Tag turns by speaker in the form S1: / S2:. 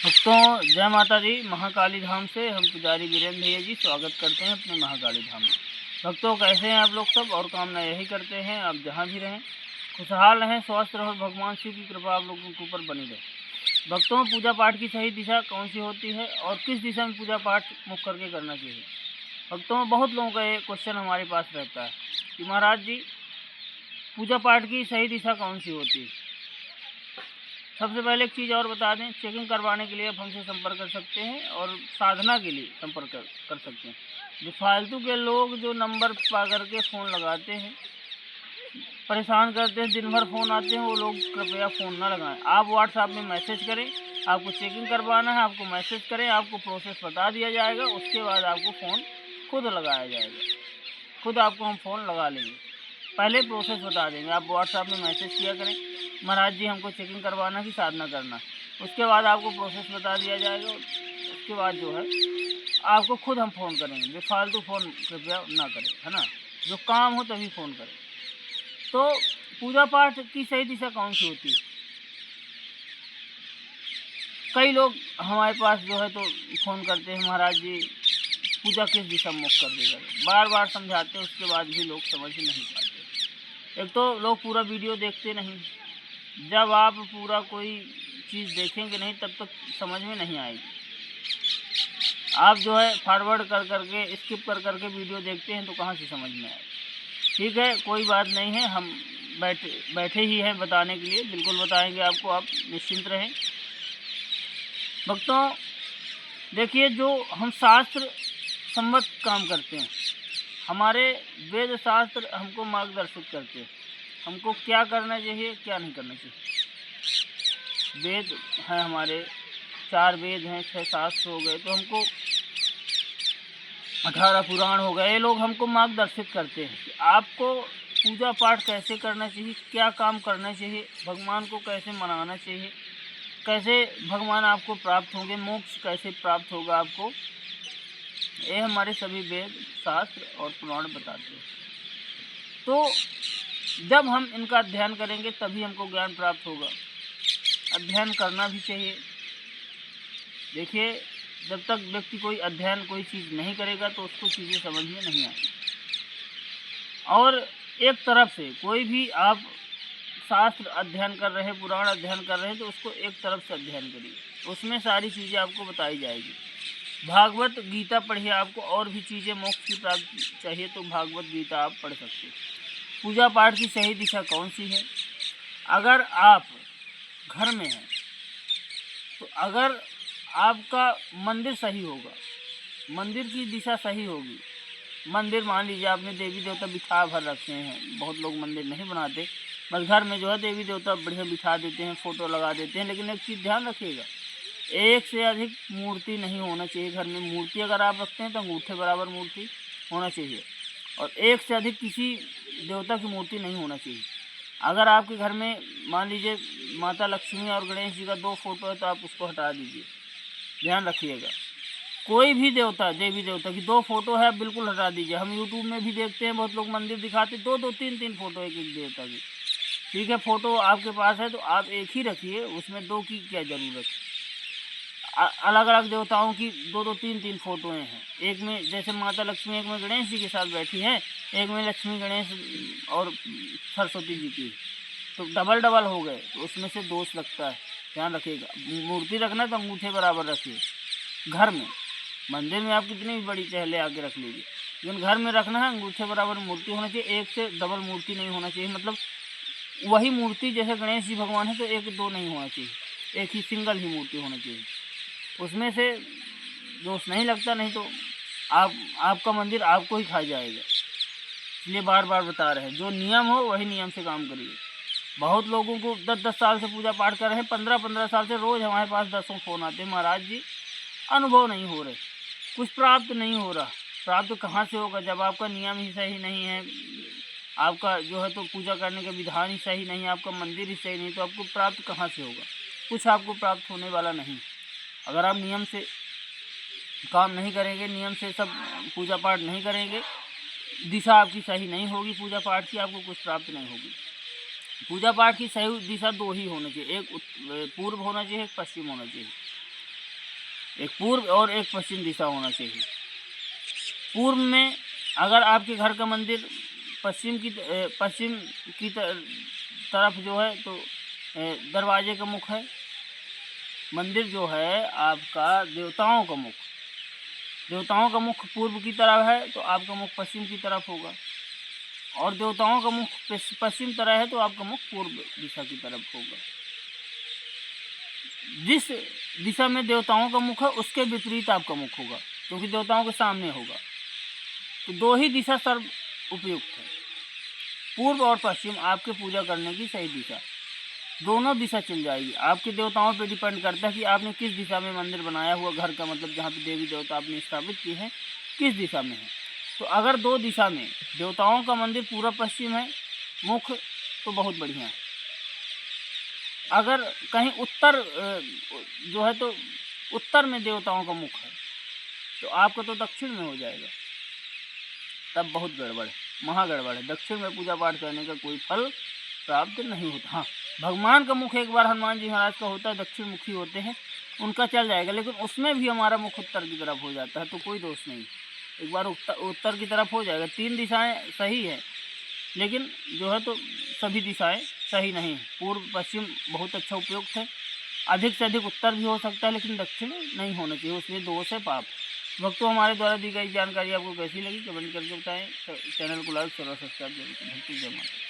S1: भक्तों जय माता दी। महाकाली धाम से हम पुजारी वीरेंद्र भैया जी स्वागत करते हैं अपने महाकाली धाम में। भक्तों कैसे हैं आप लोग सब, और कामना यही करते हैं आप जहां भी रहें खुशहाल रहें, स्वस्थ रहो, भगवान शिव की कृपा आप लोगों के ऊपर बनी रहे। भक्तों पूजा पाठ की सही दिशा कौन सी होती है और किस दिशा में पूजा पाठ मुख करके करना चाहिए। भक्तों बहुत लोगों का ये क्वेश्चन हमारे पास रहता है कि महाराज जी पूजा पाठ की सही दिशा कौन सी होती है। सबसे पहले एक चीज़ और बता दें, चेकिंग करवाने के लिए आप हमसे संपर्क कर सकते हैं और साधना के लिए संपर्क कर सकते हैं। जो फालतू के लोग जो नंबर पा करके फ़ोन लगाते हैं, परेशान करते हैं, दिन भर फ़ोन आते हैं, वो लोग कृपया फ़ोन ना लगाएं। आप व्हाट्सएप में मैसेज करें, आपको चेकिंग करवाना है, आपको मैसेज करें, आपको प्रोसेस बता दिया जाएगा, उसके बाद आपको फ़ोन खुद लगाया जाएगा, खुद आपको हम फ़ोन लगा लेंगे। पहले प्रोसेस बता देंगे, आप व्हाट्सएप में मैसेज किया करें महाराज जी हमको चेकिंग करवाना कि साधना करना, उसके बाद आपको प्रोसेस बता दिया जाएगा। उसके बाद जो है आपको खुद हम फ़ोन करेंगे। बेफालतू फ़ोन कृपया ना करें, है ना, जो काम हो तभी फ़ोन करें। तो पूजा पाठ की सही दिशा कौन सी होती है। कई लोग हमारे पास जो है तो फ़ोन करते हैं महाराज जी पूजा किस दिशा में मुख करके करें। बार बार समझाते हैं, उसके बाद भी लोग समझ ही नहीं पाते। एक तो लोग पूरा वीडियो देखते नहीं, जब आप पूरा कोई चीज़ देखेंगे नहीं तब तक समझ में नहीं आएगी। आप जो है फॉरवर्ड कर करके स्किप कर करके वीडियो देखते हैं तो कहाँ से समझ में आएगी। ठीक है, कोई बात नहीं है, हम बैठे ही हैं बताने के लिए, बिल्कुल बताएंगे आपको, आप निश्चिंत रहें। भक्तों देखिए, जो हम शास्त्र सम्मत काम करते हैं, हमारे वेद शास्त्र हमको मार्गदर्शित करते हैं, हमको क्या करना चाहिए क्या नहीं करना चाहिए। वेद हैं हमारे, 4 वेद हैं, 6 शास्त्र हो गए, तो हमको 18 पुराण हो गए। ये लोग हमको मार्गदर्शित करते हैं कि आपको पूजा पाठ कैसे करना चाहिए, क्या काम करना चाहिए, भगवान को कैसे मनाना चाहिए, कैसे भगवान आपको प्राप्त होंगे, मोक्ष कैसे प्राप्त होगा आपको। ये हमारे सभी वेद शास्त्र और पुराण बताते हैं। तो जब हम इनका अध्ययन करेंगे तभी हमको ज्ञान प्राप्त होगा। अध्ययन करना भी चाहिए। देखिए, जब तक व्यक्ति कोई अध्ययन कोई चीज़ नहीं करेगा तो उसको चीज़ें समझ में नहीं आएगी। और एक तरफ से कोई भी आप शास्त्र अध्ययन कर रहे हैं, पुराण अध्ययन कर रहे हैं, तो उसको एक तरफ से अध्ययन करिए, उसमें सारी चीज़ें आपको बताई जाएगी। भागवत गीता पढ़िए, आपको और भी चीज़ें मोक्ष की प्राप्ति चाहिए तो भागवत गीता आप पढ़ सकते हैं। पूजा पाठ की सही दिशा कौन सी है। अगर आप घर में हैं तो अगर आपका मंदिर सही होगा, मंदिर की दिशा सही होगी, मंदिर मान लीजिए आपने देवी देवता बिठा भर रखे हैं, बहुत लोग मंदिर नहीं बनाते, बस घर में जो है देवी देवता बढ़िया बिठा देते हैं, फ़ोटो लगा देते हैं। लेकिन एक चीज़ ध्यान रखिएगा, एक से अधिक मूर्ति नहीं होना चाहिए घर में। मूर्ति अगर आप रखते हैं तो अंगूठे बराबर मूर्ति होना चाहिए, और एक से अधिक किसी देवता की मूर्ति नहीं होना चाहिए। अगर आपके घर में मान लीजिए माता लक्ष्मी और गणेश जी का 2 फोटो है तो आप उसको हटा दीजिए, ध्यान रखिएगा। कोई भी देवता देवी देवता की 2 फोटो है आप बिल्कुल हटा दीजिए। हम यूट्यूब में भी देखते हैं, बहुत लोग मंदिर दिखाते 2-2 3-3 फोटो एक देवता की। ठीक है, फ़ोटो आपके पास है तो आप एक ही रखिए, उसमें 2 की क्या ज़रूरत है। अलग अलग देवताओं की 2-2 3-3 फोटोएँ हैं। एक में जैसे माता लक्ष्मी एक में गणेश जी के साथ बैठी हैं, एक में लक्ष्मी गणेश और सरस्वती जी की, तो डबल डबल हो गए, तो उसमें से दोष लगता है, ध्यान रखिएगा। मूर्ति रखना तो अंगूठे बराबर रखिए। घर में, मंदिर में आप कितनी भी बड़ी चहले आके रख लीजिए, लेकिन घर में रखना है अंगूठे बराबर मूर्ति होना चाहिए, एक से डबल मूर्ति नहीं होना चाहिए। मतलब वही मूर्ति जैसे गणेश जी भगवान है तो 1-2 नहीं होना चाहिए, एक ही सिंगल ही मूर्ति होना चाहिए, उसमें से दोष नहीं लगता, नहीं तो आपका मंदिर आपको ही खा जाएगा। इसलिए बार बार बता रहे हैं, जो नियम हो वही नियम से काम करिए। बहुत लोगों को 10-10 साल से पूजा पाठ कर रहे हैं, 15-15 साल से रोज़ हमारे पास 10 फ़ोन आते हैं, महाराज जी अनुभव नहीं हो रहे, कुछ प्राप्त नहीं हो रहा। प्राप्त कहाँ से होगा जब आपका नियम ही सही नहीं है, आपका जो है तो पूजा करने का विधान ही सही नहीं है, आपका मंदिर ही सही नहीं, तो आपको प्राप्त कहाँ से होगा। कुछ आपको प्राप्त होने वाला नहीं। अगर आप नियम से काम नहीं करेंगे, नियम से सब पूजा पाठ नहीं करेंगे, दिशा आपकी सही नहीं होगी पूजा पाठ की, आपको कुछ प्राप्त नहीं होगी। पूजा पाठ की सही दिशा 2 ही होनी चाहिए, एक पूर्व होना चाहिए, एक पश्चिम होना चाहिए। एक पूर्व और एक पश्चिम दिशा होना चाहिए। पूर्व में अगर आपके घर का मंदिर पश्चिम की तरफ जो है तो दरवाजे का मुख है। मंदिर जो है आपका देवताओं का मुख पूर्व की तरफ है तो आपका मुख पश्चिम की तरफ होगा, और देवताओं का मुख पश्चिम तरफ है तो आपका मुख पूर्व दिशा की तरफ होगा। जिस दिशा में देवताओं का मुख है उसके विपरीत आपका मुख होगा, क्योंकि देवताओं के सामने होगा। तो दो ही दिशा सर्व उपयुक्त है, पूर्व और पश्चिम आपके पूजा करने की सही दिशा। दोनों दिशा चल जाएगी। आपके देवताओं पे डिपेंड करता है कि आपने किस दिशा में मंदिर बनाया हुआ, घर का मतलब जहाँ पे देवी देवता आपने स्थापित किए हैं किस दिशा में है। तो अगर दो दिशा में देवताओं का मंदिर पूर्व पश्चिम है मुख तो बहुत बढ़िया है। अगर कहीं उत्तर जो है तो उत्तर में देवताओं का मुख है तो आपका तो दक्षिण में हो जाएगा, तब बहुत गड़बड़ है, महागड़बड़ है। दक्षिण में पूजा पाठ करने का कोई फल प्राप्त नहीं होता। हाँ, भगवान का मुख एक बार हनुमान जी महाराज का होता है, दक्षिण मुखी होते हैं, उनका चल जाएगा, लेकिन उसमें भी हमारा मुख उत्तर की तरफ हो जाता है तो कोई दोष नहीं। एक बार उत्तर की तरफ हो जाएगा। 3 दिशाएं सही है, लेकिन जो है तो सभी दिशाएं सही नहीं है। पूर्व पश्चिम बहुत अच्छा उपयुक्त है, अधिक से अधिक उत्तर भी हो सकता है, लेकिन दक्षिण नहीं होना चाहिए, उसमें दोष है, पाप। भक्तों, हमारे द्वारा दी गई जानकारी आपको कैसी लगी कमेंट करके बताएं। चैनल को लाइक शेयर और सब्सक्राइब जरूर करें। जय माता।